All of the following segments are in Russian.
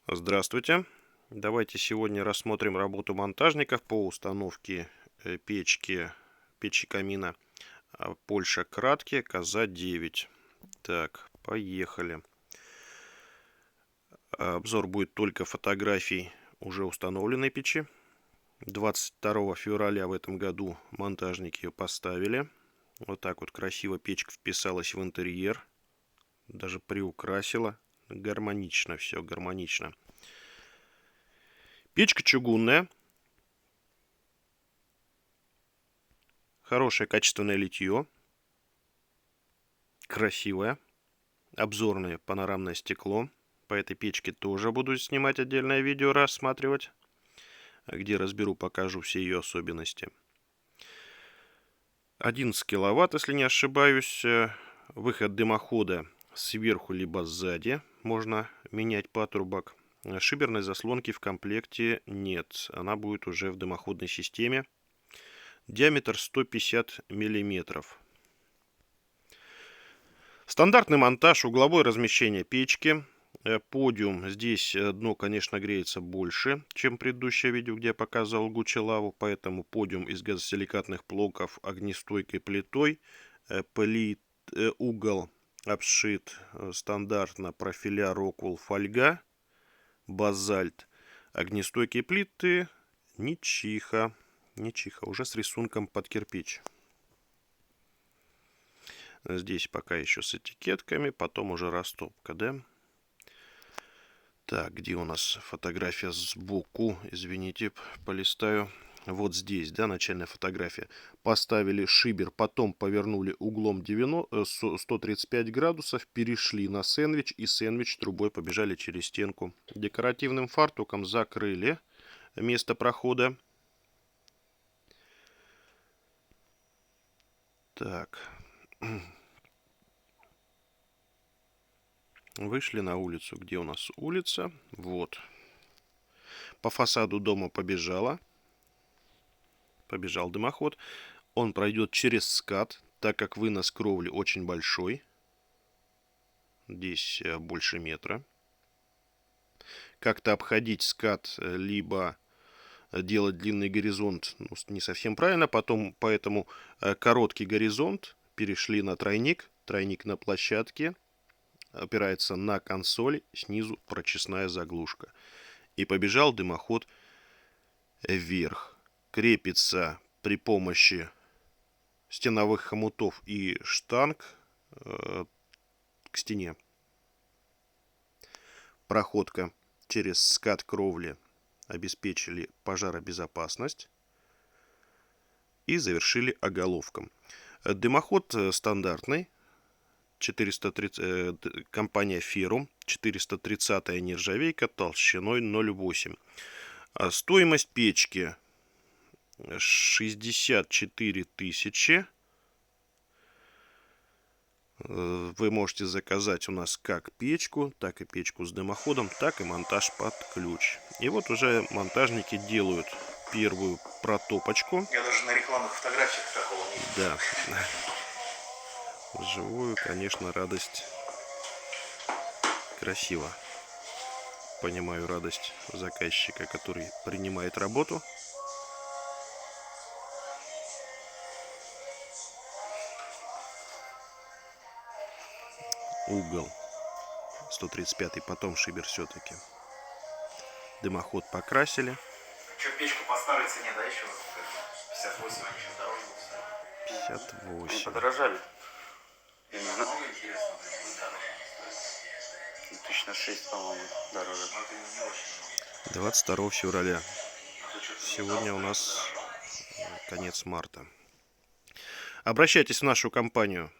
Здравствуйте! Давайте сегодня рассмотрим работу монтажников по установке печи камина Польша Кратке КЗ-9. Так, поехали. Обзор будет только фотографий уже установленной печи. 22 февраля в этом году монтажники ее поставили. Вот так вот красиво печка вписалась в интерьер. Даже приукрасила. Гармонично все, гармонично. Печка чугунная. Хорошее качественное литье. Красивое. Обзорное панорамное стекло. По этой печке тоже буду снимать отдельное видео, рассматривать. Где разберу, покажу все ее особенности. 11 киловатт, если не ошибаюсь. Выход дымохода сверху либо сзади. Можно менять патрубок. Шиберной заслонки в комплекте нет. Она будет уже в дымоходной системе. Диаметр 150 миллиметров. Стандартный монтаж, угловое размещение печки. Подиум. Здесь дно, конечно, греется больше, чем предыдущее видео, где я показывал гучелаву. Поэтому подиум из газосиликатных блоков огнестойкой плитой. Угол обшит стандартно профиля Роквелл фольга. Базальт. Огнестойкие плиты. Нечиха. Уже с рисунком под кирпич. Здесь пока еще с этикетками, потом уже растопка, да? Так, где у нас фотография сбоку? Извините, полистаю. Вот здесь, да, начальная фотография. Поставили шибер, потом повернули углом 135 градусов, перешли на сэндвич, и сэндвич трубой побежали через стенку. Декоративным фартуком закрыли место прохода. Так. Вышли на улицу. Где у нас улица? Вот. По фасаду дома побежал дымоход. Он пройдет через скат, так как вынос кровли очень большой. Здесь больше метра. Как-то обходить скат, либо делать длинный горизонт, не совсем правильно. Поэтому короткий горизонт перешли на тройник. Тройник на площадке. Опирается на консоль, снизу прочесная заглушка. И побежал дымоход вверх. Крепится при помощи стеновых хомутов и штанг к стене. Проходка через скат кровли обеспечили пожаробезопасность и завершили оголовком. Дымоход стандартный. 430, компания Ферум, 430 нержавейка толщиной 0,8. Стоимость печки 64 тысячи. Вы можете заказать у нас как печку, так и печку с дымоходом, так и монтаж под ключ. И вот уже монтажники делают первую протопочку. Я даже на рекламных фотографиях такого не видел. Да. Вживую, конечно, радость. Красиво. Понимаю радость заказчика, который принимает работу. Угол 135, потом шибер все-таки. Дымоход покрасили. Что, печку по старой цене, да, еще? 58, они еще дороже будут стоить. 58. Подорожали. Много интересно будет дороже. 1006, по-моему, дороже. Но это не очень много. 22 февраля. Сегодня у нас конец марта. Обращайтесь в нашу компанию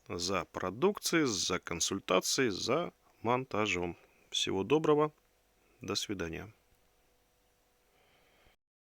за продукцией, за консультацией, за монтажом. Всего доброго. До свидания.